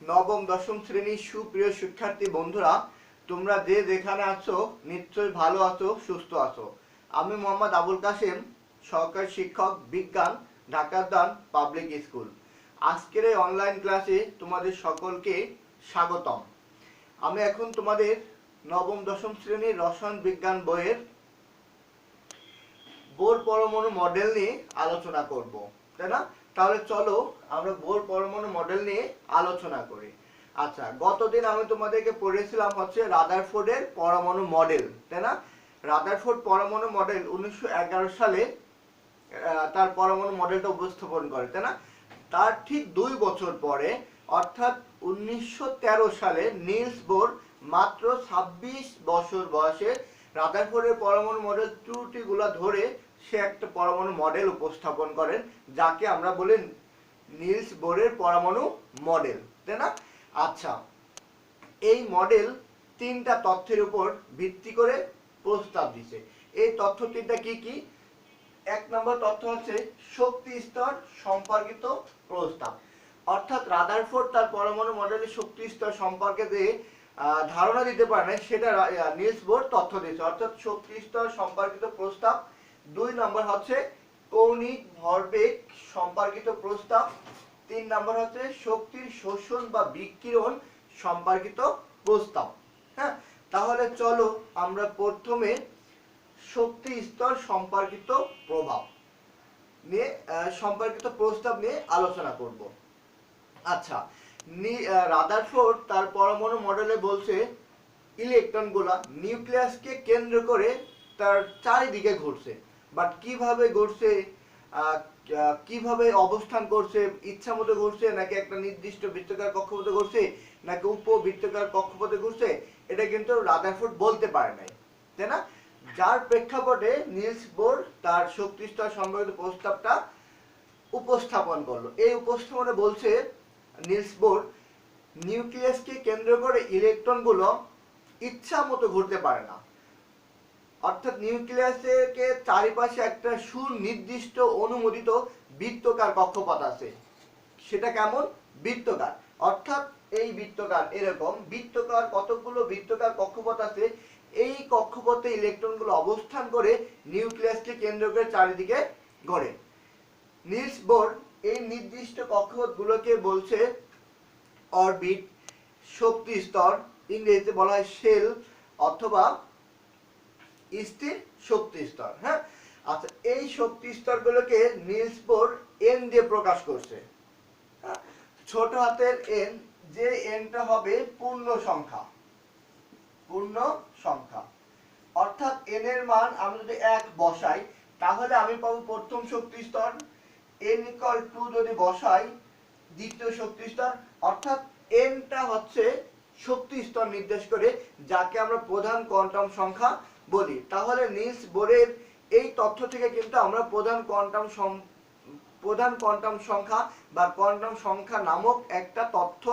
নবম দশম শ্রেণীর সুপ্রিয় শিক্ষার্থী বন্ধুরা, তোমরা যে যেখানে আছো নিশ্চয়ই ভালো আছো, সুস্থ আছো। আমি মোহাম্মদ আবুল কাশেম, সহকারী শিক্ষক, বিজ্ঞান, ঢাকা দান পাবলিক স্কুল। আজকের এই অনলাইন ক্লাসে তোমাদের সকলকে স্বাগতম। আমি এখন তোমাদের নবম দশম শ্রেণীর রসায়ন বিজ্ঞান বইয়ের বোর পরমাণু মডেল নিয়ে আলোচনা করব, তাই না? তাহলে চলো আমরা বোর পরমাণু মডেল নিয়ে আলোচনা করি। আচ্ছা, গতদিন আমি তোমাদেরকে পড়েছিলাম হচ্ছে রাদারফোর্ডের পরমাণু মডেল, তাই না? রাদারফোর্ড পরমাণু মডেল 1911 সালে তার পরমাণু মডেলটা উপস্থাপন করে, তাই না? তার ঠিক 2 বছর পরে অর্থাৎ 1913 সালে নিলস বোর মাত্র 26 বছর বয়সে রাদারফোর্ডের পরমাণু মডেল ত্রুটিগুলো ধরে সে একটা পরমাণু মডেল উপস্থাপন করেন, যাকে আমরা বলি নিলস বোরের পরমাণু মডেল, তাই না? আচ্ছা, এই মডেল 3টা তথ্যের উপর ভিত্তি করে প্রস্তাব দিছে। এই তথ্য 3টা কি কি? 1 নম্বর তথ্য হচ্ছে শক্তি স্তর সম্পর্কিত প্রস্তাব। অর্থাৎ রাদারফোর্ড তার পরমাণু মডেলের শক্তি স্তর সম্পর্কে যে ধারণা দিতে পারে না, সেটা নিলস বোর তথ্য দিয়েছে, অর্থাৎ শক্তি স্তর সম্পর্কিত প্রস্তাব। 2 নম্বর হচ্ছে কৌণিক ভরবেগ সম্পর্কিত প্রস্তাব। 3 নম্বর হচ্ছে শক্তির শোষণ বা বিকিরণ সম্পর্কিত প্রস্তাব। হ্যাঁ, তাহলে চলো আমরা প্রথমে শক্তি স্তর সম্পর্কিত প্রভাব নিয়ে সম্পর্কিত প্রস্তাব নিয়ে আলোচনা করব। আচ্ছা, রাদারফোর্ড তার পরমাণু মডেলে বলছে ইলেকট্রনগুলা নিউক্লিয়াসকে কেন্দ্র করে তার চারিদিকে ঘুরছে। বাট কিভাবে ঘুরছে, কিভাবে অবস্থান করছে, ইচ্ছা মতো ঘুরছে নাকি একটা নির্দিষ্ট বৃত্তাকার কক্ষপথে ঘুরছে নাকি উপবৃত্তাকার কক্ষপথে ঘুরছে, এটা কিন্তু রাদারফোর্ড বলতে পারে নাই, তাই না? যার প্রেক্ষাপটে নিলস বোর তার শক্তি স্তর সম্পর্কিত প্রস্তাবটা উপস্থাপন করলো। এই উপস্থাপনে বলছে নিলস বোর নিউক্লিয়াসকে কেন্দ্র করে ইলেকট্রনগুলো ইচ্ছা মতো ঘুরতে পারে না। অর্থাৎ নিউক্লিয়াসের চারিপাশে একটা সুনির্দিষ্ট অনুমোদিত বৃত্তাকার কক্ষপথ আছে। সেটা কেমন? বৃত্তাকার। অর্থাৎ এই বৃত্তাকার, এরকম বৃত্তাকার কতগুলো বৃত্তাকার কক্ষপথ আছে। এই কক্ষপথে ইলেকট্রনগুলো অবস্থান করে নিউক্লিয়াসকে কেন্দ্র করে চারিদিকে ঘোরে। নিলস বোর এই নির্দিষ্ট কক্ষপথগুলোকে বলছে অরবিট, শক্তি স্তর, ইংরেজিতে বলা হয় শেল অথবা স্থির শক্তি স্তর। হ্যাঁ, আচ্ছা, এই শক্তি স্তরগুলোকে নিলস বোর এন দিয়ে প্রকাশ করছে। ছোট হাতের এন, যে এনটা হবে পূর্ণ সংখ্যা, পূর্ণ সংখ্যা। অর্থাৎ এন এর মান আমি যদি 1 বসাই তাহলে আমি পাবো প্রথম শক্তি স্তর। n ইকুয়াল টু যদি বসাই দ্বিতীয় শক্তি স্তর। অর্থাৎ এনটা হচ্ছে শক্তি স্তর নির্দেশ করে, যাকে আমরা প্রধান কোয়ান্টাম সংখ্যা বলি। তাহলে নিলস বোরের এই তথ্য থেকে কিন্তু আমরা প্রধান কোয়ান্টাম সংখ্যা বা কোয়ান্টাম সংখ্যা নামক একটা তথ্য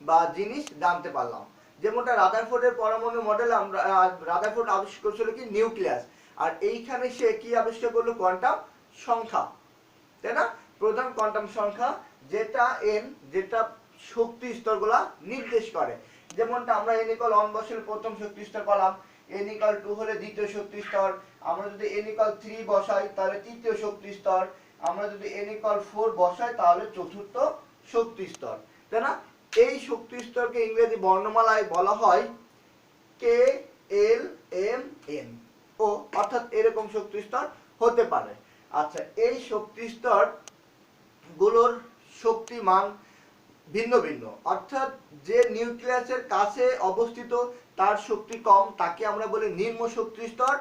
বা জিনিস জানতে পারলাম। যেমনটা রাদারফোর্ডের পরমাণু মডেল আমরা রাদারফোর্ড আবিষ্কার করেছিল কি নিউক্লিয়াস, আর এইখানে সে কি আবিষ্কার করলো? কোয়ান্টাম সংখ্যা, তাই না? প্রধান কোয়ান্টাম সংখ্যা, যেটা এন, যেটা শক্তি স্তরগুলা নির্দেশ করে। যেমনটা আমরা n ইকুয়াল 1 বসালে প্রথম শক্তি স্তর পেলাম, n ইকুয়াল 2 হলে দ্বিতীয় শক্তি স্তর, আমরা যদি n ইকুয়াল 3 বসাই তাহলে তৃতীয় শক্তি স্তর, আমরা যদি n ইকুয়াল 4 বসাই তাহলে চতুর্থ শক্তি স্তর, তাই না? এই শক্তি স্তরকে ইংরেজি বর্ণমালায় বলা হয় কে এল এম এন ও, অর্থাৎ এরকম শক্তি স্তর হতে পারে। আচ্ছা, এই শক্তি স্তর গুলোর শক্তি মান ভিন্ন ভিন্ন। অর্থাৎ যে নিউক্লিয়াসের কাছে অবস্থিত তার শক্তি কম, তাকে আমরা বলি নিম্ন শক্তি স্তর।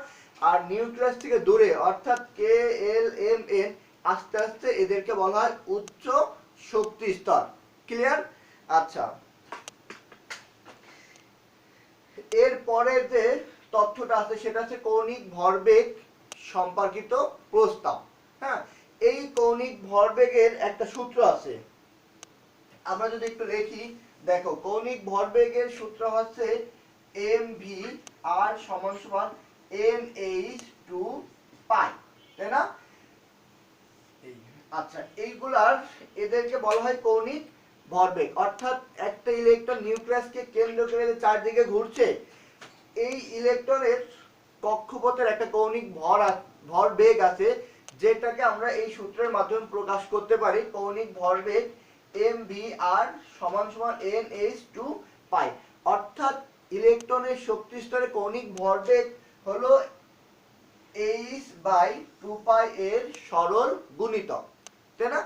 আর নিউক্লিয়াস থেকে দূরে অর্থাৎ কে এল এম এন, আস্তে আস্তে এদেরকে বলা হয় উচ্চ শক্তি স্তর। ক্লিয়ার? আচ্ছা, এর পরের যে তথ্যটা আছে সেটা হচ্ছে কৌণিক ভরবেগ সম্পর্কিত প্রস্তাব। হ্যাঁ, এই কৌণিক ভরবেগের একটা সূত্র আছে, আমরা যদি একটু লিখি, দেখো কৌণিক ভরবেগের সূত্র হচ্ছে mv r সমান সমান nh2 পাই, তাই না? আচ্ছা, এইগুলার এদেরকে বলা হয় কৌণিক ভরবেগ, অর্থাৎ একটা ইলেকট্রন নিউক্লিয়াসকে কেন্দ্র করে যে চারদিকে ঘুরছে, এই ইলেকট্রনের কক্ষপথের একটা কৌণিক ভরবেগ আছে, যেটাকে আমরা এই সূত্রের মাধ্যমে প্রকাশ করতে পারি। কৌণিক ভরবেগ mvr সমান সমান nh2 পাই, অর্থাৎ ইলেকট্রনের শক্তি স্তরে কৌণিক ভরবেগ হলো h/2π এর সরল গুণিতক, তাই না?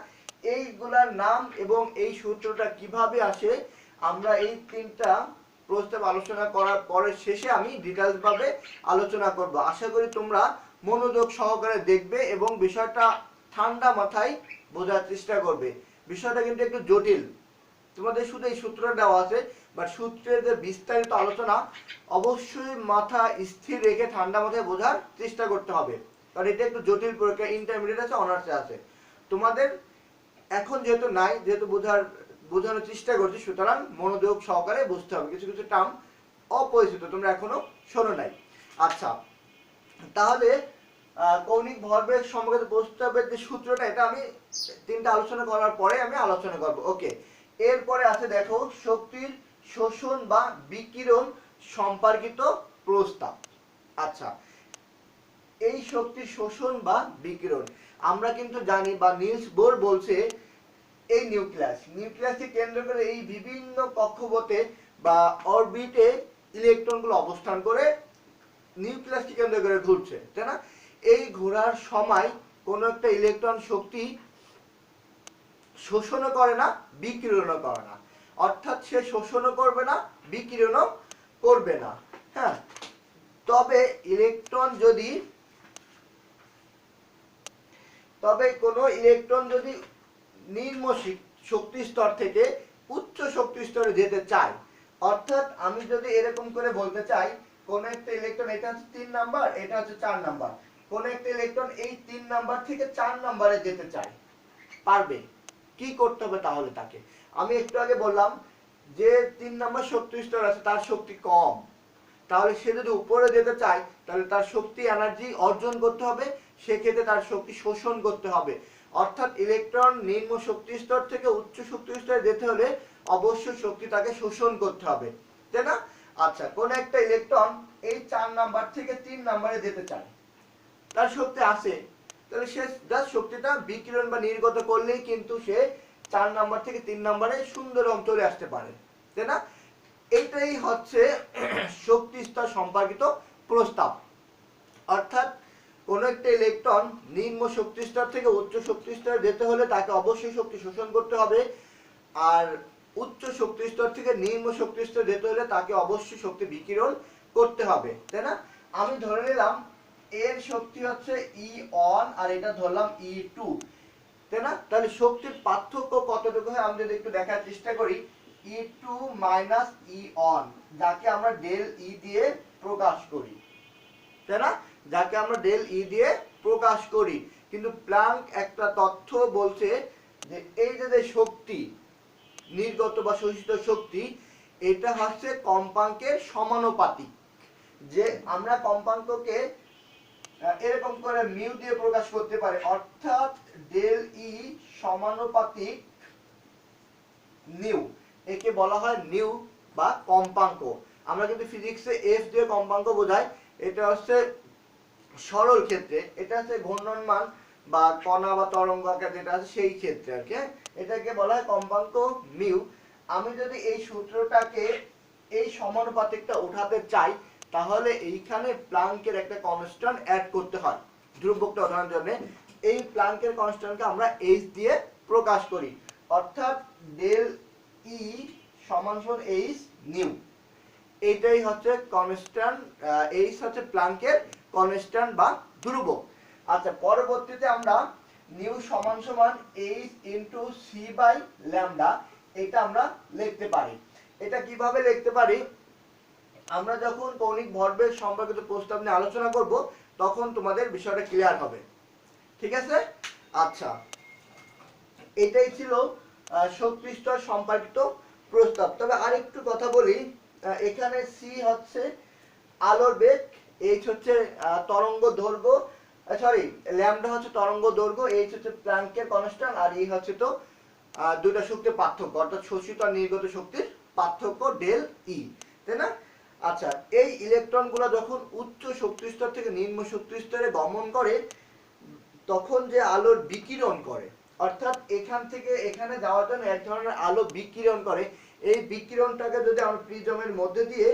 এইগুলার নাম এবং এই সূত্রটা কিভাবে আসে আমরা এই তিনটা প্রস্তাব আলোচনা করার পরে শেষে আমি ডিটেইলস ভাবে আলোচনা করব। আশা করি তোমরা মনোযোগ সহকারে দেখবে এবং বিষয়টা ঠান্ডা মাথায় বোঝার চেষ্টা করবে। বিষয়টা কিন্তু একটু জটিল, তোমাদের শুধু এই সূত্রটা দেওয়া আছে, বাট সূত্রের যে বিস্তারিত আলোচনা অবশ্যই মাথা স্থির রেখে ঠান্ডা মাথায় বোঝার চেষ্টা করতে হবে, কারণ এটা একটু জটিল পরীক্ষা, ইন্টারমিডিয়েট আছে, অনার্সে আছে। তোমাদের এখন যেহেতু নাই, যেহেতু বোঝানোর চেষ্টা করছি, সুতরাং মনোযোগ সহকারে বুঝতে হবে। কিছু কিছু টার্ম অপরিচিত, তোমরা এখনো শোনো নাই। আচ্ছা, তাহলে কৌণিক ভরবেগ সম্পর্কিত প্রস্তাবের যে সূত্রটা, এটা আমি তিনটা আলোচনা করার পরে আমি আলোচনা করব। ওকে, এরপরে আছে দেখো শক্তির শোষণ বা বিকিরণ সম্পর্কিত প্রস্তাব। আচ্ছা, এই শক্তির শোষণ বা বিকিরণ আমরা কিন্তু জানি, বা নিলস বোর বলছে, এই নিউক্লিয়াসকে কেন্দ্র করে এই বিভিন্ন কক্ষপথে বা অরবিটে ইলেকট্রনগুলো অবস্থান করে নিউক্লিয়াসকে কেন্দ্র করে ঘুরছে, তাই না? এই ঘোরার সময় কোনো একটা ইলেকট্রন শক্তি শোষণও করে না, বিকিরণও করে না, অর্থাৎ সে শোষণও করবে না, বিকিরণও করবে না। হ্যাঁ, তবে কোনো ইলেকট্রন যদি নিম্ন শক্তি স্তর থেকে উচ্চ শক্তি স্তরে যেতে চায়, অর্থাৎ আমি যদি এরকম করে বলতে চাই কোন একটা ইলেকট্রন, এটা হচ্ছে 3 নাম্বার, এটা হচ্ছে 4 নাম্বার, কোন একটা ইলেকট্রন এই 3 নাম্বার থেকে 4 নাম্বারে যেতে চায়, পারবে? কি করতে হবে তাহলে তাকে? আমি একটু আগে বললাম যে 3 নাম্বার শক্তি স্তর আছে, তার শক্তি কম, তাহলে সে যদি উপরে যেতে চায় তাহলে তার শক্তি এনার্জি অর্জন করতে হবে, সেক্ষেত্রে তার শক্তি শোষণ করতে হবে। অর্থাৎ ইলেকট্রন নিম্ন শক্তি স্তর থেকে উচ্চ শক্তি স্তরে যেতে হলে অবশ্যই শক্তি তাকে শোষণ করতে হবে, তাই না? আচ্ছা, কোন একটা ইলেকট্রন এই 4 নাম্বার থেকে 3 নাম্বারে যেতে চায়, তার শক্তি আছে, তাহলে সে জাস্ট শক্তিটা বিকিরণ বা নির্গত করলেই কিন্তু সে 4 নাম্বার থেকে 3 নাম্বারে সুন্দর চলে আসতে পারে, তাই না? এইটাই হচ্ছে শক্তি স্তর সম্পর্কিত প্রস্তাব। অর্থাৎ কোন একটা ইলেকট্রন নিম্ন শক্তি স্তর থেকে উচ্চ শক্তি স্তরে যেতে হলে তাকে অবশ্যই শক্তি শোষণ করতে হবে, আর উচ্চ শক্তি স্তর থেকে নিম্ন শক্তি স্তরে যেতে হলে তাকে অবশ্যই শক্তি বিকিরণ করতে হবে, তাই না? আমি ধরে নিলাম এর শক্তি হচ্ছে E1 আর এটা ধরলাম E2, তাই না? তাহলে শক্তির পার্থক্য কতটুকু হয় আমি যদি একটু দেখার চেষ্টা করি। E2 মাইনাস E1, যাকে আমরা ডেল E দিয়ে প্রকাশ করি, তাই না? যাকে আমরা ডেল E দিয়ে প্রকাশ করি, কিন্তু প্ল্যাঙ্ক একটা তথ্য বলছে যে এই যে শক্তি নির্গত বা শোষিত শক্তি, এটা হচ্ছে কম্পাঙ্কের সমানুপাতিক। যে আমরা কম্পাঙ্ককে এরকম করে মিউ দিয়ে প্রকাশ করতে পারি, অর্থাৎ ডেল ই সমানুপাতিক নিউ, একে বলা হয় নিউ বা কম্পাঙ্ক। আমরা কিন্তু ফিজিক্সে এফ দিয়ে কম্পাঙ্ক বোঝাই, এটা হচ্ছে সরল ক্ষেত্রে, এটা হচ্ছে ঘূর্ণনমান বা কণা বা তরঙ্গ আকার যেটা আছে সেই ক্ষেত্রে আর কি, এটাকে বলা হয় কম্পাঙ্ক মিউ। আমি যদি এই সূত্রটাকে এই সমানুপাতিকটা উঠাতে চাই, তাহলে এইখানে প্ল্যাঙ্কের একটা কনস্ট্যান্ট অ্যাড করতে হয়। ধ্রুবকটা ওঠানোর জন্য এই প্ল্যাঙ্কের কনস্ট্যান্টকে আমরা এইচ দিয়ে প্রকাশ করি, অর্থাৎ ডেল ই সমান সমান এইচ নিউ। এইটাই হচ্ছে কনস্ট্যান্ট, এইচ হচ্ছে প্ল্যাঙ্কের কনস্ট্যান্ট বা ধ্রুবক। আচ্ছা, পরবর্তীতে আমরা নিউ সমান সমান H into C by lambda, এটা আমরা লিখতে পারি। এটা কিভাবে লিখতে পারি? আমরা যখন কৌণিক ভরবেগ সম্পর্কিত প্রস্তাব নিয়ে আলোচনা করব তখন তোমাদের বিষয়টা ক্লিয়ার হবে, ঠিক আছে? আচ্ছা, এটাই ছিল শক্তি স্তর সম্পর্কিত প্রস্তাব। তবে আরেকটু কথা বলি, এখানে সি হচ্ছে আলোর বেগ, এইচ হচ্ছে তরঙ্গ দৈর্ঘ্য, সরি ল্যামডা হচ্ছে তরঙ্গ দৈর্ঘ্য, এইচ হচ্ছে প্ল্যাঙ্কের কনস্ট্যান্ট, আর এই হচ্ছে তো দুইটা শক্তির পার্থক্য, অর্থাৎ শোষিত আর নির্গত শক্তির পার্থক্য ডেল ই, তাই না? আচ্ছা, এই ইলেকট্রনগুলো যখন উচ্চ শক্তি স্তর থেকে নিম্ন শক্তি স্তরে গমন করে তখন যে আলোর বিকিরণ করে, অর্থাৎ এখান থেকে এখানে যাওয়ার জন্য এক ধরনের আলো বিকিরণ করে, এই বিকিরণটাকে যদি আমরা প্রিজমের মধ্যে দিয়ে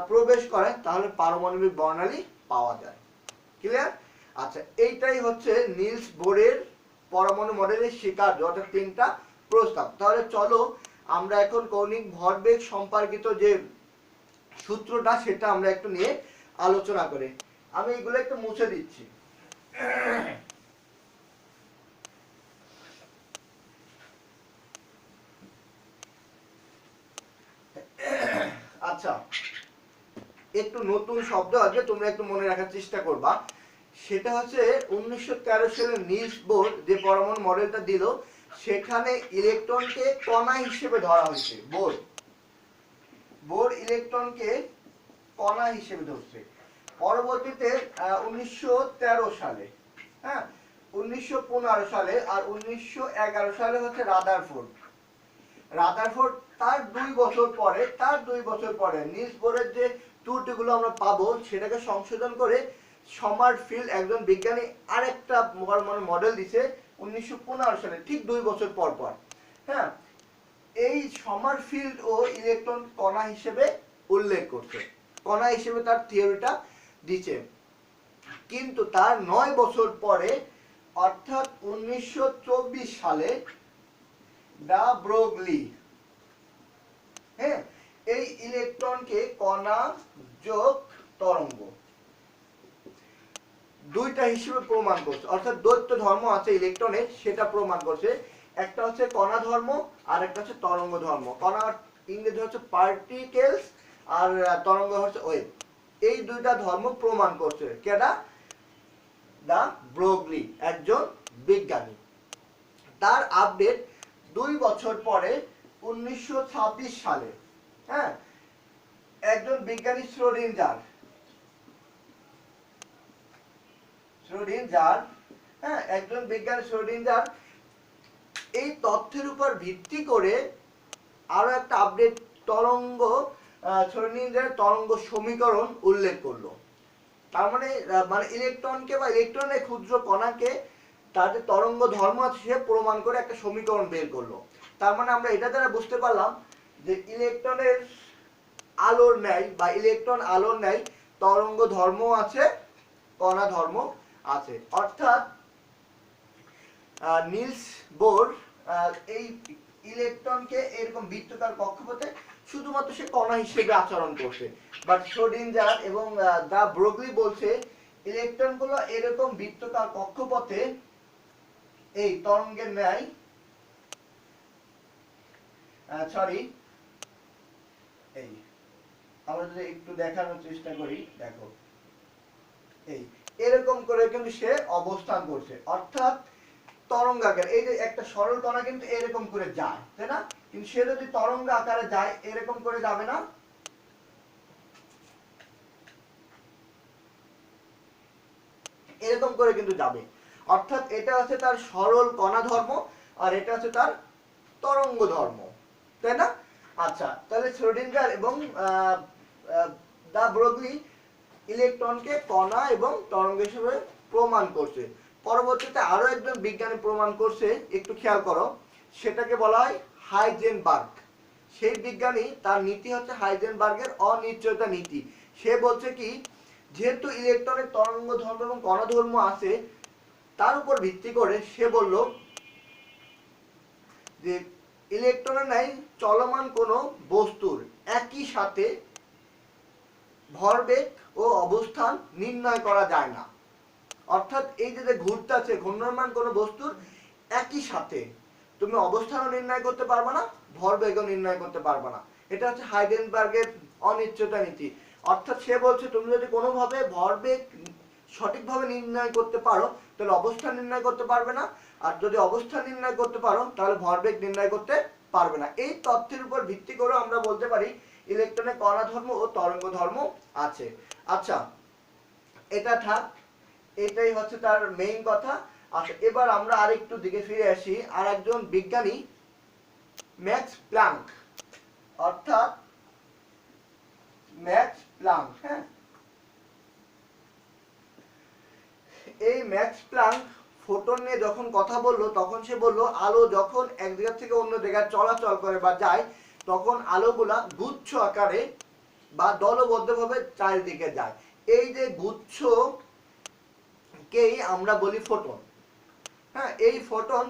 প্রবেশ করে তাহলে পারমাণবিক বর্ণালী পাওয়া যায়। ক্লিয়ার? আচ্ছা, এইটাই হচ্ছে নিলস বোরের পরমাণু মডেলের স্বীকার্য, অর্থাৎ তিনটা প্রস্তাব। তাহলে চলো আমরা এখন কৌণিক ভরবেগ সম্পর্কিত যে সূত্রটা সেটা আমরা একটু নিয়ে আলোচনা করি। আমি এগুলো একটু মুছে দিচ্ছি। আচ্ছা, একটু নতুন শব্দ আছে, তোমরা একটু মনে রাখার চেষ্টা করবা। সেটা হচ্ছে 1913 সালে নিলস বোর যে পরমাণু মডেলটা দিল সেখানে ইলেকট্রনকে কণা হিসেবে ধরা হয়েছে। বোর ইলেকট্রনকে কণা হিসেবে ধরছে। পরবর্তীতে 1913 সালে, হ্যাঁ 1915 সালে আর 1911 সালে হচ্ছে রাদারফোর্ড তার 2 বছর পরে নিলস বোরের যে ত্রুটিগুলো আমরা পাবো সেটাকে সংশোধন করে সমারফিল্ড একজন বিজ্ঞানী আরেকটা পরমাণু মডেল দিছে 1915 সালে, ঠিক 2 বছর পর। হ্যাঁ, এই সমারফিল্ড ও ইলেকট্রন কণা হিসেবে উল্লেখ করছে, কণা হিসেবে তার থিওরিটা দিচ্ছে। কিন্তু তার 9 বছর পরে অর্থাৎ 1924 সালে ডা ব্রগলি, হ্যাঁ, এই ইলেকট্রনকে কণা যোগ তরঙ্গ দুইটা হিসেবে প্রমাণ করছে, অর্থাৎ দ্বৈত ধর্ম আছে ইলেকট্রনের সেটা প্রমাণ করছে। একটা হচ্ছে কণা ধর্ম আর একটা হচ্ছে তরঙ্গ ধর্ম। কণা ইংরেজি হচ্ছে পার্টিকেলস আর তরঙ্গ হচ্ছে ওয়েভ। এই দুইটা ধর্ম প্রমাণ করছে কেডা? দা ব্রগলি, একজন বিজ্ঞানী। তার আপডেট 2 বছর পরে 1926 সালে, হ্যাঁ, একজন বিজ্ঞানী শ্রোডিঞ্জার, হ্যাঁ, একজন বিজ্ঞানী শ্রোডিঞ্জার এই তথ্যের উপর ভিত্তি করে আরো একটা আপডেট তরঙ্গ, শ্রোডিঞ্জারের তরঙ্গ সমীকরণ উল্লেখ করলো। তার মানে ইলেকট্রনকে বা ইলেকট্রনের ক্ষুদ্র কণাকে তার যে তরঙ্গ ধর্ম আছে সে প্রমাণ করে একটা সমীকরণ বের করলো। তার মানে আমরা এটা দ্বারা বুঝতে পারলাম যে ইলেকট্রনের আলোর ন্যায় বা ইলেকট্রন আলোর ন্যায় তরঙ্গ ধর্ম আছে, কণা ধর্ম আছে। অর্থাৎ নিলস বোর এই ইলেকট্রনকে এরকম বৃত্তাকার কক্ষপথে শুধুমাত্র সে কণা হিসেবে আচরণ করছে, বাট শ্রোডিঞ্জার এবং দা ব্রগলি বলছে ইলেকট্রনগুলো এরকম বৃত্তাকার কক্ষপথে এই তরঙ্গের ন্যায়, এই আমরা যদি একটু দেখানোর চেষ্টা করি, দেখো এই এরকম করে কিন্তু সে অবস্থান করছে। অর্থাৎ তরঙ্গ আকার, এই যে একটা সরল কণা কিন্তু এরকম করে যায়, তাই না? কিন্তু সে যদি তরঙ্গ আকারে যায় এরকম করে যাবে না, এরকম করে কিন্তু যাবে। অর্থাৎ এটা হচ্ছে তার সরল কণা ধর্ম আর এটা হচ্ছে তার তরঙ্গ ধর্ম, তাই না? আচ্ছা, তাহলে শ্রোডিঞ্জার এবং দা ব্রগলি ইলেকট্রনকে কণা এবং তরঙ্গ হিসেবে প্রমাণ করছে। পরবর্তীতে আরো একজন বিজ্ঞানী প্রমাণ করছে, একটু খেয়াল করো, সেটাকে বলা হয় হাইজেনবার্গ। সেই বিজ্ঞানী, তার নীতি হচ্ছে হাইজেনবার্গের অনিশ্চয়তা নীতি। সে বলছে কি, যেহেতু ইলেকট্রনের তরঙ্গ ধর্ম এবং কণা ধর্ম আছে, তার উপর ভিত্তি করে সে বলল যে ইলেকট্রনের ন্যায় চলমান কোনো বস্তুর একই সাথে ভরবেগ ও অবস্থান নির্ণয় করা যায় না। অর্থাৎ এই যে ঘুরতে আছে ঘূর্ণমান কোনো বস্তুর একই সাথে তুমি অবস্থানও নির্ণয় করতে পারবে না, ভরবেগও নির্ণয় করতে পারবে না। এটা হচ্ছে হাইজেনবার্গের অনিশ্চয়তা নীতি। অর্থাৎ সে বলছে তুমি যদি কোনোভাবে ভরবেগ সঠিকভাবে নির্ণয় করতে পারো তাহলে অবস্থান নির্ণয় করতে পারবে না, আর যদি অবস্থান নির্ণয় করতে পারো তাহলে ভরবেগ নির্ণয় করতে পারবে না। এই তথ্যের উপর ভিত্তি করে আমরা বলতে পারি ইলেকট্রনের কণা ধর্ম ও তরঙ্গ ধর্ম আছে। আচ্ছা, এটা থাক, এটাই হচ্ছে তার মেইন কথা। আচ্ছা, এবার আমরা আরেকটু দিকে ফিরে আসি। আর একজন বিজ্ঞানী ম্যাক্স প্ল্যাঙ্ক, অর্থাৎ ম্যাক্স প্ল্যাঙ্ক। হ্যাঁ, এই ম্যাক্স প্ল্যাঙ্ক ফোটন নিয়ে যখন কথা বললো তখন সে বললো আলো যখন এক জায়গা থেকে অন্য জায়গায় চলাচল করে বা যায় তখন আলোগুলা গুচ্ছ আকারে বা দলবদ্ধভাবে চারিদিকে যায়। এই যে গুচ্ছকেই আমরা বলি ফোটন। হ্যাঁ, এই ফোটন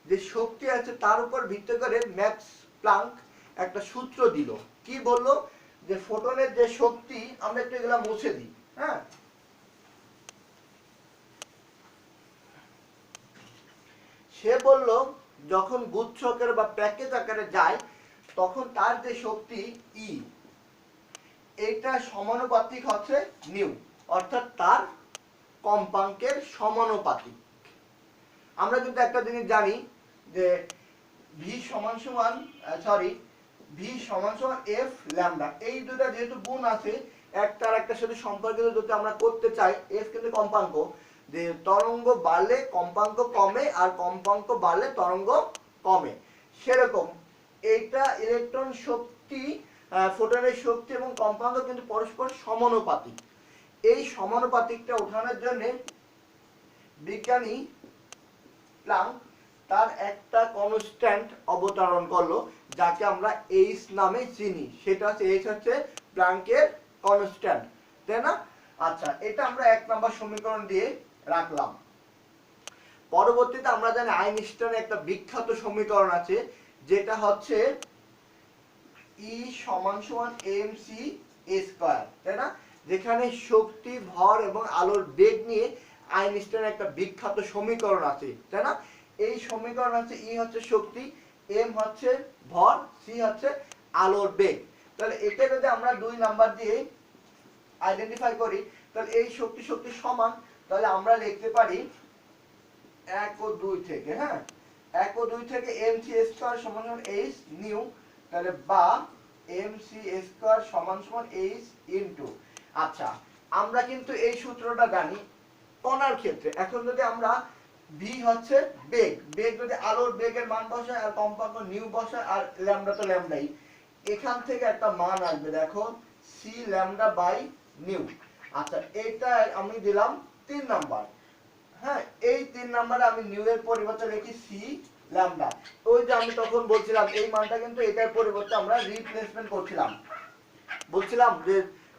যে শক্তি আছে তার উপর ভিত্তি করে ম্যাক্স প্ল্যাঙ্ক একটা সূত্র দিল। কি বললো? যে ফোটনের যে শক্তি, আমরা একটু এগুলা মুছে দিই। হ্যাঁ, সে বলল যখন গুচ্ছ আকারে বা প্যাকেজ আকারে যায় তখন তার যে শক্তি ই, এটা সমানুপাতিক হচ্ছে নিউ, অর্থাৎ তার কম্পাঙ্কের সমানুপাতিক। আমরা কিন্তু একটা জিনিস জানি যে ভি সমান সমান এফ ল্যামডা, এই দুটা যেহেতু গুণ আছে একটার একটার সাথে সম্পর্কিত, যদি আমরা করতে চাই, এফ কিন্তু কম্পাঙ্ক, যে তরঙ্গ বাড়লে কম্পাঙ্ক কমে আর কম্পাঙ্ক বাড়লে তরঙ্গ কমে, সেরকম এইটা ইলেকট্রন শক্তি, ফোটনের শক্তি এবং কম্পাঙ্ক কিন্তু পরস্পর সমানুপাতিক। এই সমানুপাতিকটা ওঠানোর জন্য বিজ্ঞানী প্ল্যাঙ্ক তার একটা কনস্ট্যান্ট অবতারণ করলো, যাকে আমরা এইচ নামে চিনি। সেটা হচ্ছে এইচ হচ্ছে প্ল্যাঙ্কের কনস্ট্যান্ট, তাই না? আচ্ছা, এটা আমরা 1 নম্বর সমীকরণ দিয়ে রাখলাম। পরবর্তীতে আমরা জানি আইনস্টাইনের একটা বিখ্যাত সমীকরণ আছে, যেটা হচ্ছে E সমান সমান mc স্কয়ার, তাই না? যেখানে শক্তি, ভর এবং আলোর বেগ নিয়ে আইনস্টাইনের একটা বিখ্যাত সমীকরণ আছে, তাই না? এই সমীকরণ হচ্ছে E হচ্ছে শক্তি, m হচ্ছে ভর, c হচ্ছে আলোর বেগ। তাহলে এটা যদি আমরা 2 নাম্বার দিয়ে আইডেন্টিফাই করি তাহলে এই শক্তি সমান, তাহলে আমরা লিখতে পারি 1 ও 2 থেকে, হ্যাঁ 1 ও 2 থেকে mc স্কয়ার সমান সমান h নিউ, তাহলে বা mc স্কয়ার সমান সমান h ইনটু। আচ্ছা, আমরা কিন্তু এই সূত্রটা জানি কণার ক্ষেত্রে। এখন যদি আমরা v হচ্ছে বেগ, যদি আলোর বেগের মান বসায় আর কম্পাঙ্ক নিউ বসায় আর ল্যামডা তো ল্যামডাই, এখান থেকে একটা মান আসবে, দেখো c ল্যামডা বাই নিউ। আচ্ছা, এটা আমি দিলাম 3 নাম্বার। হ্যাঁ, এই 3 নাম্বারে আমি নিউ এর পরিবর্তে লিখি c ল্যামডা। ওই যে আমি তখন বলছিলাম এই মানটা কিন্তু এটার পরিবর্তে আমরা রিপ্লেসমেন্ট করছিলাম, বলছিলাম যে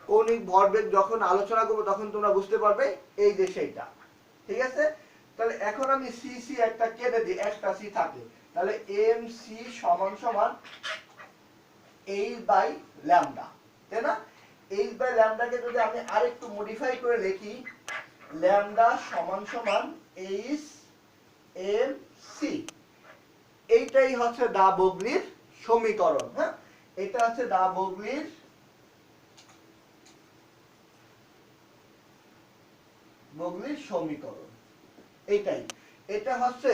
কৌণিক ভরবেগ যখন আলোচনা করব তখন তোমরা বুঝতে পারবে এই যে সেইটা। ঠিক আছে, তাহলে এখন আমি c একটা কেটে দিই, একটা c থাকে, তাহলে mc সমান সমান h বাই ল্যামডা, তাই না? h বাই ল্যামডাকে যদি আমি আরেকটু মডিফাই করে লিখি, ল্যামডা সমান সমান h mc, এইটাই হচ্ছে দা ব্রগলির সমীকরণ। হ্যাঁ, এটা হচ্ছে দা ব্রগলির সমীকরণ। এইটাই, এটা হচ্ছে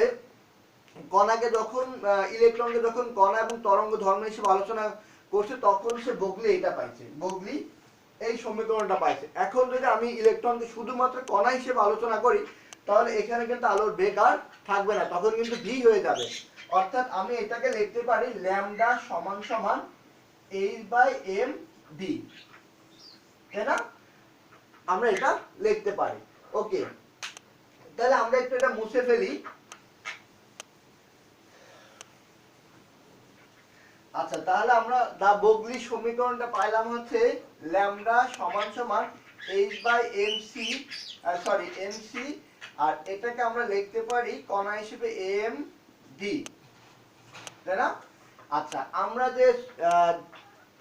কণাকে যখন ইলেকট্রনকে যখন কণা এবং তরঙ্গ ধর্ম হিসেবে আলোচনা করছে তখন সে ব্রগলি এটা পাইছে, ব্রগলি এই সমীকরণটা পাইছে। এখন যদি আমি ইলেকট্রনকে শুধুমাত্র কণা হিসেবে আলোচনা করি তাহলে এখানে কিন্তু আলোর বেগ আর থাকবে না, তখন কিন্তু ভি হয়ে যাবে। অর্থাৎ আমি এটাকে লিখতে পারি ল্যামডা সমান সমান h বাই m v, তাই না? আমরা এটা লিখতে পারি। ওকে, তাহলে আমরা একটু এটা মুছে ফেলি। আচ্ছা, তাহলে আমরা দা ব্রগলি সমীকরণটা পাইলাম হচ্ছে ল্যামডা সমান সমান h বাই mc, mc, আর এটাকে আমরা লিখতে পারি কণা হিসেবে m d, তাই না? আচ্ছা, আমরা যে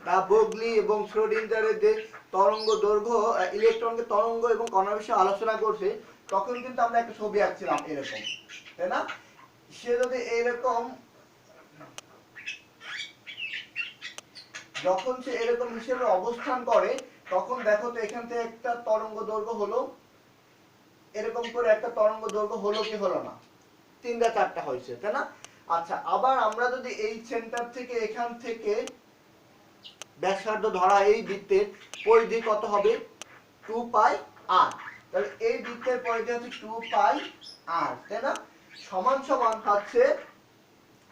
দা ব্রগলি এবং শ্রোডিঞ্জারের যে তরঙ্গ দৈর্ঘ্য, ইলেকট্রনকে তরঙ্গ এবং কণা বিষয়ে আলোচনা করছে তখন কিন্তু আমরা একটা ছবি আঁকছিলাম এরকম, তাই না? সে যদি এরকম, যখন সে এরকম হিসেবে অবস্থান করে তখন দেখো তো এখান থেকে একটা তরঙ্গ দৈর্ঘ্য হলো, এরকম করে একটা তরঙ্গ দৈর্ঘ্য হলো কি হলো না? 3টা 4টা হয়েছে, তাই না? আচ্ছা, আবার আমরা যদি এই সেন্টার থেকে এখান থেকে ব্যাসার্ধ ধরা এই বৃত্তের পরিধি কত হবে? 2 পাই r, তাহলে এই বৃত্তের পরিধি হচ্ছে 2 পাই r, তাই না? সমান সমান হচ্ছে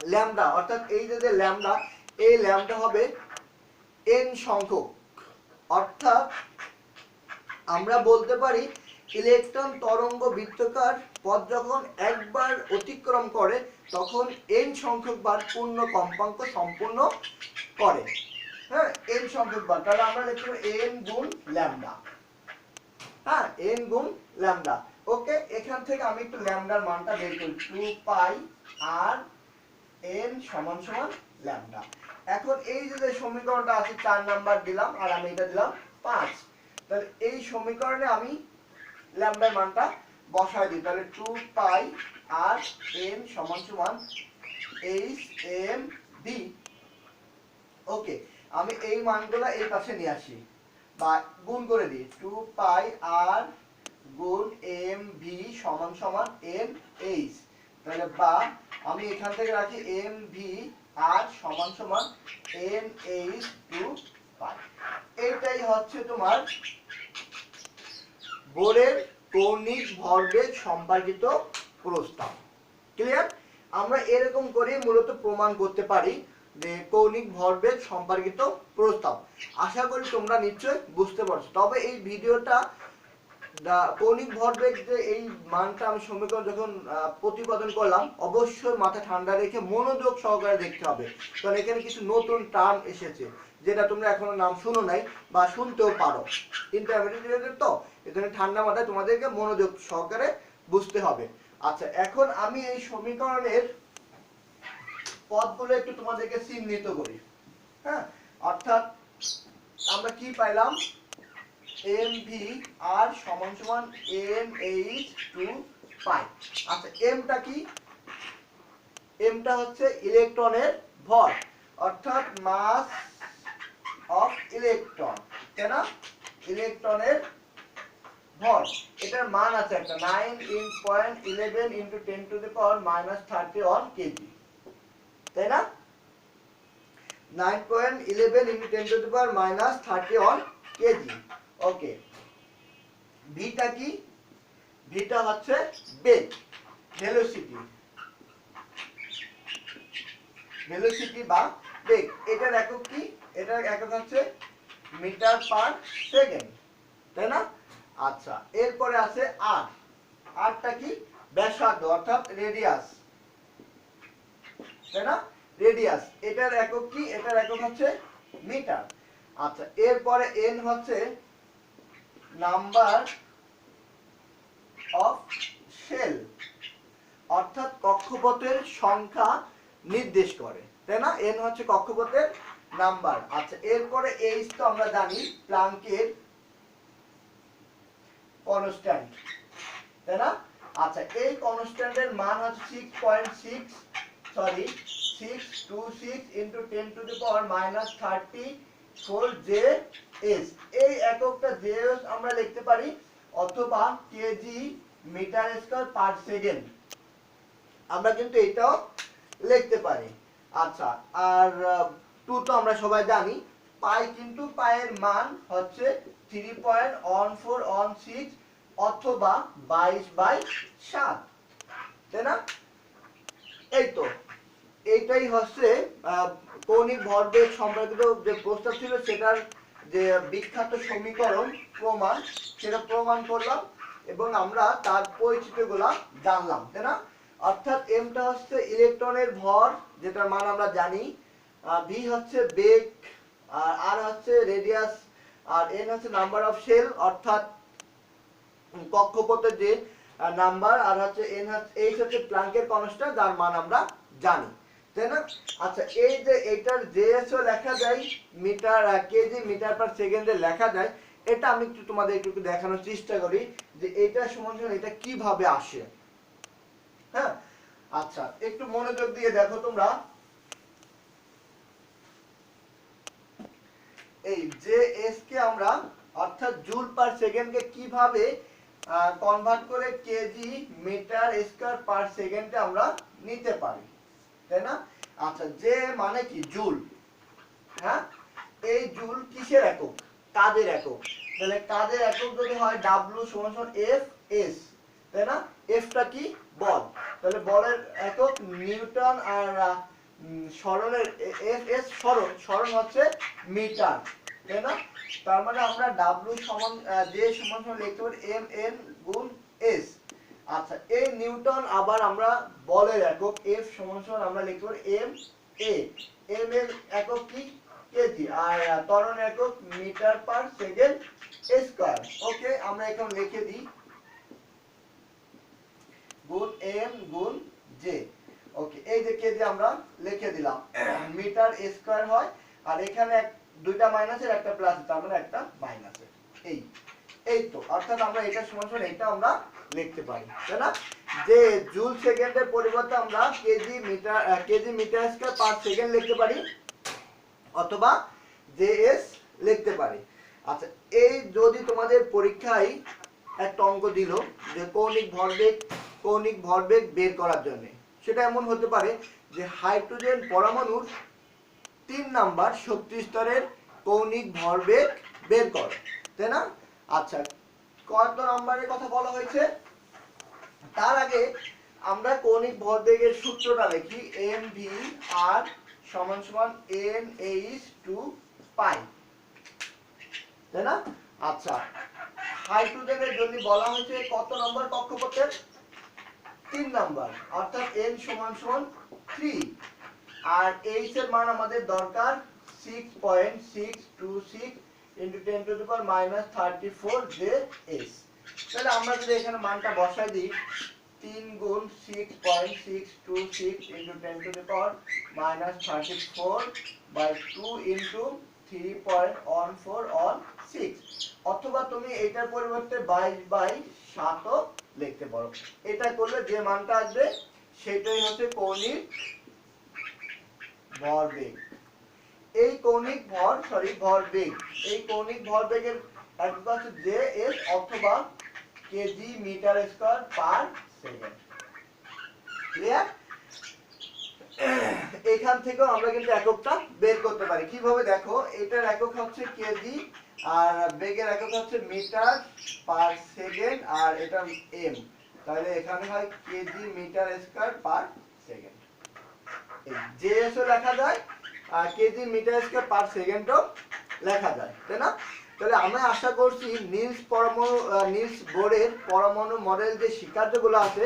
ল্যামডা অর্থাৎ এই যে ল্যামডা, এই ল্যামডা হবে n সংখ্যক। অর্থাৎ আমরা বলতে পারি ইলেকট্রন তরঙ্গ বৃত্তাকার পথ যখন একবার অতিক্রম করে তখন n সংখ্যক বার পূর্ণ কম্পাঙ্ক সম্পূর্ণ করে। হ্যাঁ, n সংখ্যক বার, তাহলে আমরা লিখব n গুণ ল্যামডা। হ্যাঁ, n গুণ ল্যামডা। ওকে, এখান থেকে আমি একটু ল্যামডার মানটা বের করি, 2 পাই আর n সমান সমান ল্যামডা। এখন এই যে সমীকরণটা আছে 4 নাম্বার দিলাম আর আমি এটা দিলাম 5, তাহলে এই সমীকরণে আমি ল্যামডার মানটা বসায় দিই, তাহলে 2 পাই আর n সমান সমান h m b। ওকে, আমি এই মানগুলো এই পাশে নিয়ে আসি বা গুণ করে দিই, 2 পাই আর গুণ m v সমান সমান n h, তাহলে বা আমি এখান থেকে রাখি m v আর সমান সমান n h 2 পাই। এটাই হচ্ছে তোমার বোরের কৌণিক ভরবেগ সম্পর্কিত প্রস্তাব। ক্লিয়ার? আমরা এরকম করে মূলত প্রমাণ করতে পারি যে কৌণিক ভরবেগ সম্পর্কিত প্রস্তাব। আশা করি তোমরা নিশ্চয়ই বুঝতে পারছো। তবে এই ভিডিওটা কৌণিক ভরবেগ যে এই মানটা আমি সমীকরণ যখন প্রতিপাদন করলাম অবশ্যই মাথা ঠান্ডা রেখে মনোযোগ সহকারে দেখতে হবে, কারণ এখানে কিছু নতুন টার্ম এসেছে যেটা তোমরা এখনো নাম শুনো নাই বা শুনতেও পারো। ইন্টারমিডিয়েট তো এখানে ঠান্ডা মাথায় তোমাদেরকে মনোযোগ সহকারে বুঝতে হবে। আচ্ছা, এখন আমি এই সমীকরণের পদগুলো একটু তোমাদেরকে চিহ্নিত করি। হ্যাঁ, অর্থাৎ আমরা কি পাইলাম, mv আর সমান সমান nh2 পাই। আচ্ছা, mটা কি? mটা হচ্ছে ইলেকট্রনের ভর অর্থাৎ মাস অফ ইলেকট্রন, তাই না? ইলেকট্রনের ভর, এটার মান আছে একটা 9.11 into 10 to the power minus 31 kg, তাই না? 9.11 into 10 to the power minus 31 kg। ওকে, ভিটা কি? ভিটা হচ্ছে বেগ, ভেলোসিটি, ভেলোসিটি বা বেগ। এটার একক কি? এটার একক হচ্ছে মিটার পার সেকেন্ড, তাই না? আচ্ছা, এরপরে আছে আর, আরটা কি? ব্যাসার্ধ অর্থাৎ রেডিয়াস, তাই না? রেডিয়াস, এটার একক কি? এটার একক হচ্ছে মিটার। আচ্ছা, এরপরে n হচ্ছে নাম্বার অফ শেল অর্থাৎ কক্ষপথের সংখ্যা নির্দেশ করে, তাই না? n হচ্ছে কক্ষপথের নাম্বার। আচ্ছা, এরপরে h তো আমরা জানি প্লাঙ্কের কনস্ট্যান্ট, তাই না? আচ্ছা, এই কনস্ট্যান্টের মান হচ্ছে 626 into 10 to the power minus 34 J/s। এই এককটা J/s আমরা লিখতে পারি অথবা KG metre square per second, আমরা কিন্তু এটাও লিখতে পারি। আচ্ছা, আর 2 তো আমরা সবাই জানি। পাই, কিন্তু পায়ের মান হচ্ছে 3.1416 অথবা 22/7, তাই না? এই তো, এইটাই হচ্ছে কৌণিক ভরবেগ সম্পর্কিত যে প্রস্তাব ছিল সেটার যে বিখ্যাত সমীকরণ প্রমাণ, সেটা প্রমাণ করলাম এবং আমরা তার পরিচিতিগুলো জানলাম, তাই না? অর্থাৎ এমটা হচ্ছে ইলেকট্রনের ভর যেটার মান আমরা জানি, ভি হচ্ছে বেগ, আর হচ্ছে রেডিয়াস, আর এন হচ্ছে নাম্বার অফ শেল অর্থাৎ কক্ষপথের যে নাম্বার, আর হচ্ছে এন হচ্ছে এইচ হচ্ছে প্লাঙ্কের কনস্ট্যান্ট যার মান আমরা জানি, তাই না? আচ্ছা, এই যে এটার জেএসও লেখা যায় মিটার কেজি মিটার পার সেকেন্ডে লেখা যায়, এটা আমি একটু তোমাদের একটু দেখানোর চেষ্টা করি যে এটা সমান এটা কিভাবে আসে। হ্যাঁ, আচ্ছা, একটু মনোযোগ দিয়ে দেখো তোমরা। এই জেএস কে আমরা অর্থাৎ জুল পার সেকেন্ডকে কিভাবে কনভার্ট করে কেজি মিটার স্কয়ার পার সেকেন্ডে আমরা নিতে পারি, তাই না? আচ্ছা, যে মানে কি? জুল। হ্যাঁ, এই জুল কিসের একক? কাজের একক। তাহলে কাজের একক যদি হয় W = F S, তাই না? F টা কি? বল, তাহলে বলের একক নিউটন, আর সরণের এস সরণ, সরণ হচ্ছে মিটার, তাই না? তার মানে আমরা ডাব্লিউ সমান যে সমান সমান লিখতে পারি এম এন গুণ এস। আচ্ছা, এই নিউটন আবার আমরা বলের একক এফ সমান সমান আমরা লিখতে পারি এম এ। এম এর একক কি? কেজি, আর ত্বরণ একক মিটার পার সেকেন্ড স্কয়ার। ওকে, আমরা এখন লিখে দিই গুণ এম গুণ জে। ওকে, এই যে কেজি আমরা লিখে দিলাম, মিটার স্কয়ার হয়, আর এখানে দুইটা মাইনাসের একটা প্লাস, তার মানে একটা মাইনাসের। এই তো, অর্থাৎ আমরা এটা সমান সমান এটা আমরা লিখতে পারি, তাই না? যে জুল সেকেন্ডের পরিবর্তে আমরা KG metre square per second লিখতে পারি, অথবা জেএস লিখতে পারি। আচ্ছা, এই যদি তোমাদের পরীক্ষায় একটা অঙ্ক দিল যে কৌণিক ভরবেগ বের করার জন্য, সেটা এমন হতে পারে যে হাইড্রোজেন পরমাণুর 3 নাম্বার শক্তি স্তরের কৌণিক ভরবেগ বের কর, তাই না? আচ্ছা, কত নম্বরের কথা বলা হয়েছে? তার আগে আমরা কৌণিক ভরবেগের সূত্রটা লিখি, mv/r সমান সমান n/2 পাই, তাই না? আচ্ছা, হাইড্রোজেনের জন্য বলা হয়েছে কত নম্বর কক্ষপথের? 3 নাম্বার, অর্থাৎ n সমান সমান 3, আর h এর মান আমাদের দরকার 6.626 into 10 to the power -34 J/s। তাহলে আমরা যদি এখানে মানটা বসাই দিই, 3 গুণ 6.626 into 10 to the power -34 by 2 into 3.1416, অথবা তুমি এটার পরিবর্তে 22/7 ও লিখতে পারো। এটা করলে যে মানটা আসবে সেটাই হচ্ছে কৌণিক ভরবেগ। এই কৌণিক ভরবেগ, এই কৌণিক ভরবেগের একক হচ্ছে জেএস অথবা KG metre square per second. Clear? এখান থেকেও আমরা কিন্তু এককটা বের করতে পারি। কিভাবে দেখো, এটার একক হচ্ছে কেজি, আর বেগের একক হচ্ছে মিটার পার সেকেন্ড, আর এটা এম, তাহলে এখানে হয় KG metre square per second. এই জেএস ও লেখা যায়, আর কেজি মিটার স্কয়ার পার সেকেন্ডও লেখা যায়, তাই না? তাহলে আমি আশা করছি নিলস বোরের পরমাণু মডেল যে শিক্ষার্থীগুলো আছে,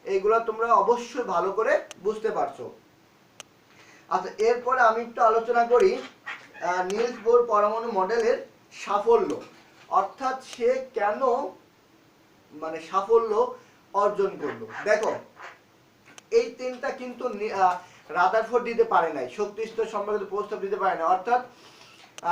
এইগুলো তোমরা অবশ্যই ভালো করে বুঝতে পারছো। আচ্ছা, এরপরে আমি একটু আলোচনা করি নিলস বোর পরমাণু মডেলের সাফল্য, অর্থাৎ সে কেন সাফল্য অর্জন করলো। দেখো, এই তিনটা কিন্তু রাদারফোর্ড দিতে পারে নাই, শক্তি স্তর সম্পর্কিত প্রস্তাব দিতে পারে না, অর্থাৎ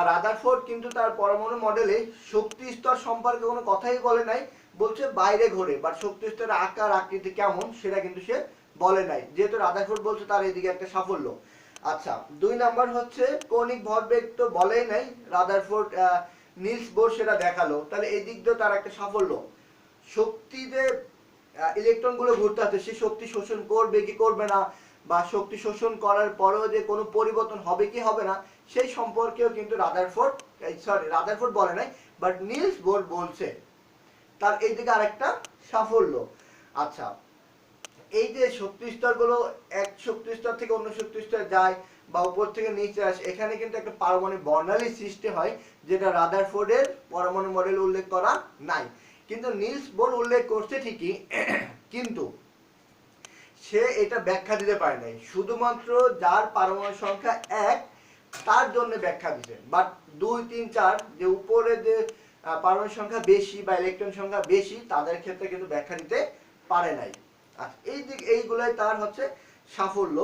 রাদারফোর্ড কিন্তু তার পরমাণু মডেলে শক্তি স্তর সম্পর্কে কোনো কথাই বলে নাই, বলছে বাইরে ঘোরে, বাট শক্তি স্তরের আকার আকৃতি কেমন সেটা কিন্তু সে বলে নাই, যেহেতু রাদারফোর্ড বলছে তার এদিকে একটা সাফল্য। আচ্ছা, 2 নাম্বার হচ্ছে কৌণিক ভরবেগ তো বলেই নাই রাদারফোর্ড, নিলস বোর সেটা দেখালো, তাহলে এই দিক দিয়ে তার একটা সাফল্য। শক্তি যে ইলেকট্রনগুলো ঘুরতে আছে, সে শক্তি শোষণ করবে কি করবে না, বা শক্তি শোষণ করার পরেও যে কোনো পরিবর্তন হবে কি হবে না, সেই সম্পর্কেও কিন্তু রাদারফোর্ড বলে নাই, বাট নিলস বোর বলছে, তার এই দিকে আরেকটা সাফল্য। আচ্ছা, এই যে শক্তি স্তরগুলো এক শক্তি স্তর থেকে অন্য শক্তি স্তরে যায় বা উপর থেকে নিচে আসে, এখানে কিন্তু একটা পারমাণবিক বর্ণালী সৃষ্টি হয়, যেটা রাদারফোর্ডের পরমাণু মডেল উল্লেখ করা নাই, কিন্তু নিলস বোর উল্লেখ করছে ঠিকই, কিন্তু সে এটা ব্যাখ্যা দিতে পারে নাই, শুধুমাত্র যার পারমাণবিক সংখ্যা 1 তার জন্য ব্যাখ্যা দিতে, বাট 2, 3, 4 যে উপরে যে পারমাণবিক সংখ্যা বেশি বা ইলেকট্রন সংখ্যা বেশি, তাদের ক্ষেত্রে কিন্তু ব্যাখ্যা দিতে পারে নাই। আচ্ছা, এইগুলাই তার হচ্ছে সাফল্য।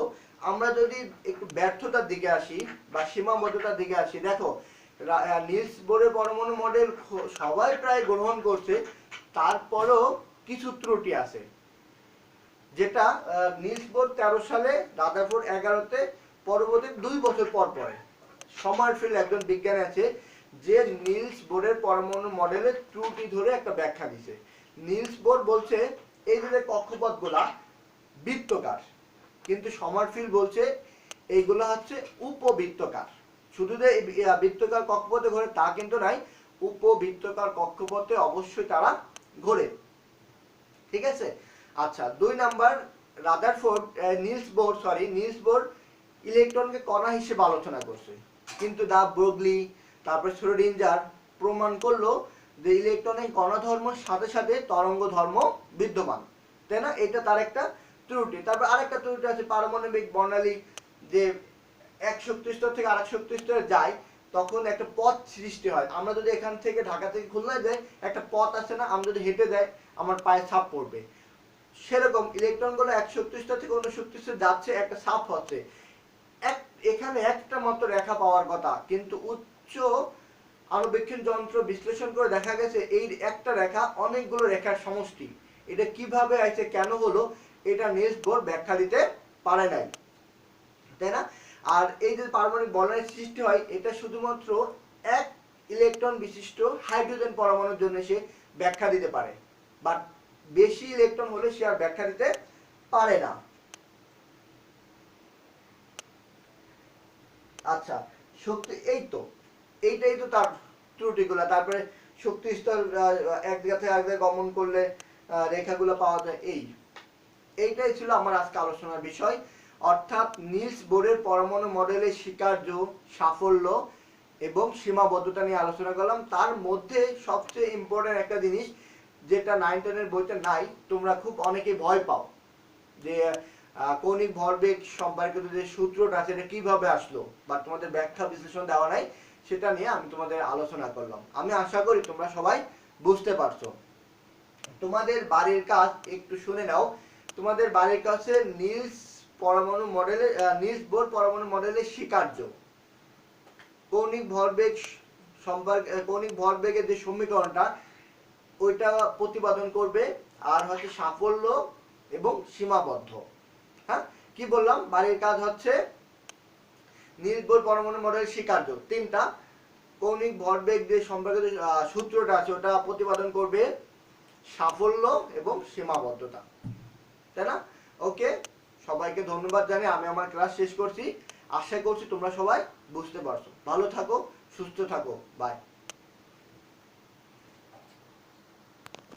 আমরা যদি একটু ব্যর্থতার দিকে আসি বা সীমাবদ্ধতার দিকে আসি, দেখো নিলস বোরের পরমাণু মডেল সবাই প্রায় গ্রহণ করছে, তারপরেও কিছু ত্রুটি আছে, যেটা নিলস বোর 13 সালে, রাদারফোর্ড 11-তে, পরবর্তী 2 বছর পর পরে সমারফিল্ড একজন বিজ্ঞানী আছে যে নিলস বোরের পরমাণু মডেলের ত্রুটি ধরে একটা ব্যাখ্যা দিছে। নিলস বোর বলছে এই যে কক্ষপথগুলা বৃত্তকার, কিন্তু সমারফিল্ড বলছে এইগুলো হচ্ছে উপবৃত্তকার। শুধু যে বৃত্তকার কক্ষপথে ঘোরে তা কিন্তু নাই, উপবৃত্তকার কক্ষপথে অবশ্যই তারা ঘোরে, ঠিক আছে? আচ্ছা 2 নাম্বার রাদারফোর্ড নিলস বোর ইলেকট্রনকে কণা হিসেবে আলোচনা করছে, কিন্তু দা ব্রগলি তারপর শ্রোডিঞ্জার প্রমাণ করলো যে ইলেকট্রনের কণা ধর্মের সাথে সাথে তরঙ্গ ধর্ম বিদ্যমান, তাই না? এটা তার একটা ত্রুটি। তারপর আরেকটা ত্রুটি আছে পারমাণবিক বর্ণালী, যে এক শক্তি স্তর থেকে আরেক শক্তি স্তরে যায় তখন একটা পথ সৃষ্টি হয়। আমরা যদি এখান থেকে ঢাকা থেকে খুলনায় যাই একটা পথ আছে না, আমরা যদি হেঁটে যাই আমার পায়ে ছাপ পড়বে, সেরকম ইলেকট্রনগুলো এক শক্তি স্তর থেকে অন্য শক্তি স্তরে যাচ্ছে, একটা ছাপ হচ্ছে। এখানে একটা মাত্র রেখা পাওয়ার কথা, কিন্তু উচ্চ আণুবীক্ষণ যন্ত্র বিশ্লেষণ করে দেখা গেছে এই একটা রেখা অনেকগুলো রেখার সমষ্টি। এটা কিভাবে আছে, কেন হলো, এটা নিলস বোর ব্যাখ্যা দিতে পারে নাই, তাই না? আর এই যে পারমাণবিক বর্ণালীর সৃষ্টি হয় এটা শুধুমাত্র এক ইলেকট্রন বিশিষ্ট হাইড্রোজেন পরমাণুর জন্য সে ব্যাখ্যা দিতে পারে, বাট বেশি ইলেকট্রন হলে সে আর ব্যাখ্যা দিতে পারে না। আচ্ছা শক্তি, এইটাই তো তার ত্রুটিগুলো। তারপরে শক্তি স্তর এক জায়গা থেকে আরেক জায়গায় গমন করলে রেখাগুলো পাওয়া যায়। এইটাই ছিল আমার আজকে আলোচনার বিষয়, অর্থাৎ নিলস বোরের পরমাণু মডেলের স্বীকার্য, সাফল্য এবং সীমাবদ্ধতা নিয়ে আলোচনা করলাম। তার মধ্যে সবচেয়ে ইম্পর্টেন্ট একটা জিনিস যেটা 9-10 বইতে নাই, তোমরা খুব অনেকে ভয় পাও, যে কৌণিক ভরবেগ সম্পর্কিত যে সূত্রটা আছে এটা কিভাবে আসলো, বা তোমাদের ব্যাখ্যা বিশ্লেষণ দেওয়া নাই, সেটা নিয়ে আমি তোমাদের আলোচনা করলাম। আমি আশা করি তোমরা সবাই বুঝতে পারছো। তোমাদের বাড়ির কাজ একটু শুনে নাও। তোমাদের বাড়ির কাছে নিলস বোর পরমাণু মডেলের স্বীকার্য, কৌণিক ভরবেগের যে সমীকরণটা ওইটা প্রতিপাদন করবে, আর হচ্ছে সাফল্য এবং সীমাবদ্ধ। হ্যাঁ, কি বললাম, বাড়ির কাজ হচ্ছে নিলস বোর পরমাণু মডেলের স্বীকার্য, তিনটা কৌণিক ভরবেগ যে সম্পর্কিত সূত্রটা আছে ওটা প্রতিপাদন করবে, সাফল্য এবং সীমাবদ্ধতা, তাই না? ওকে, সবাইকে ধন্যবাদ জানিয়ে আমি আমার ক্লাস শেষ করছি। আশা করছি তোমরা সবাই বুঝতে পারছো। ভালো থাকো, সুস্থ থাকো, বাই।